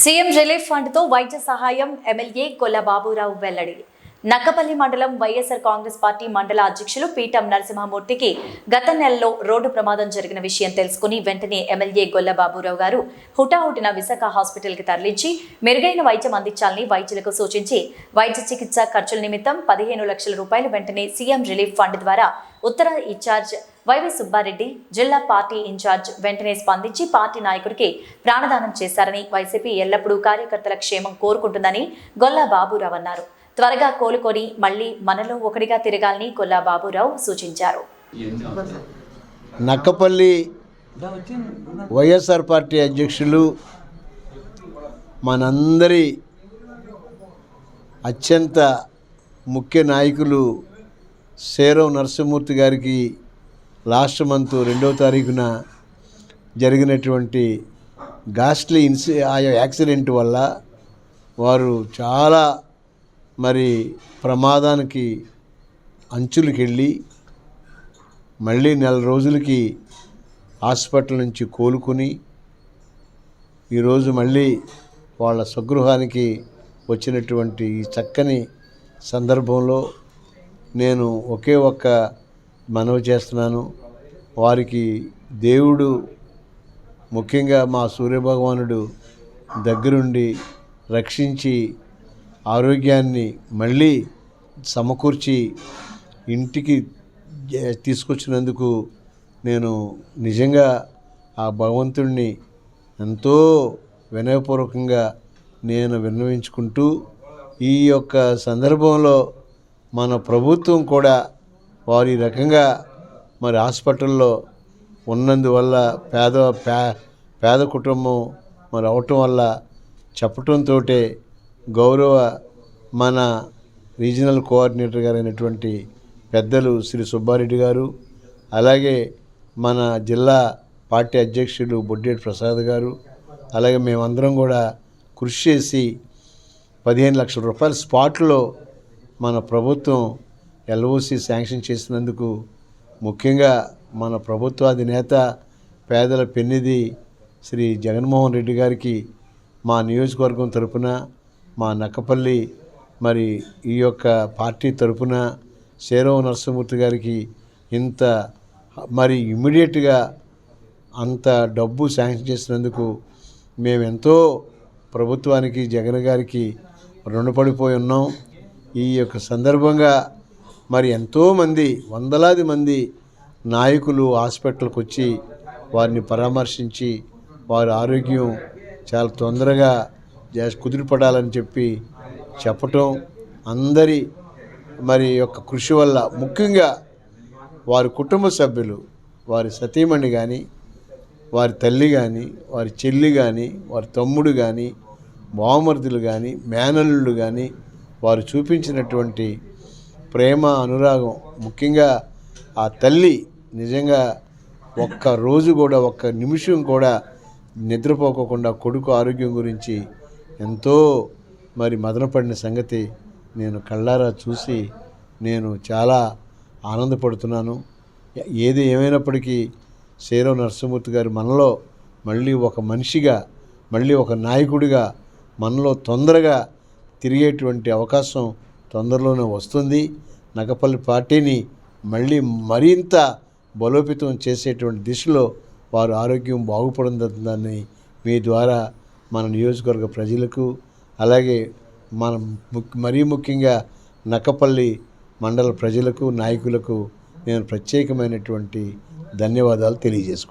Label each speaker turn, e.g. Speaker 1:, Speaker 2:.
Speaker 1: CM relief fund తో వైద్య సహాయం ఎమ్మెల్యే గొల్ల బాబురావు వెల్లడి. నక్కపల్లి మండలం వైఎస్ఆర్ కాంగ్రెస్ పార్టీ మండల అధ్యక్షులు పీఠం నరసింహమూర్తికి గత నెలలో రోడ్డు ప్రమాదం జరిగిన విషయం తెలుసుకుని వెంటనే ఎమ్మెల్యే గొల్ల బాబురావు గారు హుటాహుటిన విశాఖ హాస్పిటల్ కి తరలించి మెరుగైన వైద్యం అందించాలని వైద్యులకు సూచించి వైద్య చికిత్స ఖర్చుల నిమిత్తం 15 లక్షల రూపాయలు వెంటనే సీఎం రిలీఫ్ ఫండ్ ద్వారా ఉత్తర ఇన్ఛార్జ్ వైవి సుబ్బారెడ్డి, జిల్లా పార్టీ ఇన్ఛార్జ్ వెంటనే స్పందించి పార్టీ నాయకుడికి ప్రాణదానం చేశారని, వైసీపీ ఎల్లప్పుడూ కార్యకర్తల క్షేమం కోరుకుంటుందని గొల్ల బాబురావు అన్నారు. త్వరగా కోలుకొని మళ్లీ మనలో ఒకటిగా తిరగాలని గొల్ల బాబురావు సూచించారు.
Speaker 2: నక్కపల్లి వైఎస్ఆర్ పార్టీ అధ్యక్షులు మనందరి అత్యంత ముఖ్య నాయకులు శేరవ్ నరసింహమూర్తి గారికి లాస్ట్ మంత్ 2వ తారీఖున జరిగినటువంటి గాస్ట్లీ యాక్సిడెంట్ వల్ల వారు చాలా ప్రమాదానికి అంచులకు వెళ్ళి మళ్ళీ 4 రోజులకి హాస్పిటల్ నుంచి కోలుకుని ఈరోజు మళ్ళీ వాళ్ళ స్వగృహానికి వచ్చినటువంటి ఈ చక్కని సందర్భంలో నేను ఒకే ఒక్క మనవి చేస్తున్నాను. వారికి దేవుడు, ముఖ్యంగా మా సూర్యభగవానుడు దగ్గరుండి రక్షించి ఆరోగ్యాన్ని మళ్ళీ సమకూర్చి ఇంటికి తీసుకొచ్చినందుకు నేను నిజంగా ఆ భగవంతుడిని ఎంతో వినయపూర్వకంగా నేను విన్నవించుకుంటూ, ఈ యొక్క సందర్భంలో మన ప్రభుత్వం కూడా వారి రకంగా హాస్పిటల్లో ఉన్నందువల్ల పేద కుటుంబం అవటం వల్ల చెప్పటంతో గౌరవ మన రీజనల్ కోఆర్డినేటర్ గారైనటువంటి పెద్దలు శ్రీ సుబ్బారెడ్డి గారు, అలాగే మన జిల్లా పార్టీ అధ్యక్షులు బొడ్డేటి ప్రసాద్ గారు, అలాగే మేమందరం కూడా కృషి చేసి 15 లక్షల రూపాయల స్పాట్లో మన ప్రభుత్వం ఎల్ఓసి శాంక్షన్ చేసినందుకు ముఖ్యంగా మన ప్రభుత్వ అధినేత పేదల పెన్నిధి శ్రీ జగన్మోహన్ రెడ్డి గారికి మా నియోజకవర్గం తరపున, మా నక్కపల్లి ఈ యొక్క పార్టీ తరపున శేరవ్ నరసింహమూర్తి గారికి ఇంత ఇమ్మీడియట్గా అంత డబ్బు శాంక్షన్ చేసినందుకు మేమెంతో ప్రభుత్వానికి, జగన్ గారికి రుణపడిపోయి ఉన్నాం. ఈ యొక్క సందర్భంగా ఎంతోమంది, వందలాది మంది నాయకులు హాస్పిటల్కి వచ్చి వారిని పరామర్శించి వారి ఆరోగ్యం చాలా తొందరగా కుదిరిపడాలని చెప్పటం, అందరి యొక్క కృషి వల్ల, ముఖ్యంగా వారి కుటుంబ సభ్యులు, వారి సతీమణి కానీ, వారి తల్లి కానీ, వారి చెల్లి కానీ, వారి తమ్ముడు కానీ, బావమరుదులు కానీ, మేనల్లుడు కానీ వారు చూపించినటువంటి ప్రేమ, అనురాగం, ముఖ్యంగా ఆ తల్లి నిజంగా ఒక్క రోజు కూడా, ఒక్క నిమిషం కూడా నిద్రపోకుండా కొడుకు ఆరోగ్యం గురించి ఎంతో మదనపడిన సంగతి నేను కళ్ళారా చూసి నేను చాలా ఆనందపడుతున్నాను. ఏది ఏమైనప్పటికీ శేరవ్ నరసింహమూర్తి గారు మనలో మళ్ళీ ఒక మనిషిగా, మళ్ళీ ఒక నాయకుడిగా మనలో తొందరగా తిరిగేటువంటి అవకాశం తొందరలోనే వస్తుంది. నక్కపల్లి పార్టీని మళ్ళీ మరింత బలోపేతం చేసేటువంటి దిశలో వారు ఆరోగ్యం బాగుపడుతుందని మీ ద్వారా మన నియోజకవర్గ ప్రజలకు, అలాగే మరీ ముఖ్యంగా నక్కపల్లి మండల ప్రజలకు, నాయకులకు నేను ప్రత్యేకమైనటువంటి ధన్యవాదాలు తెలియజేసుకుంటాను.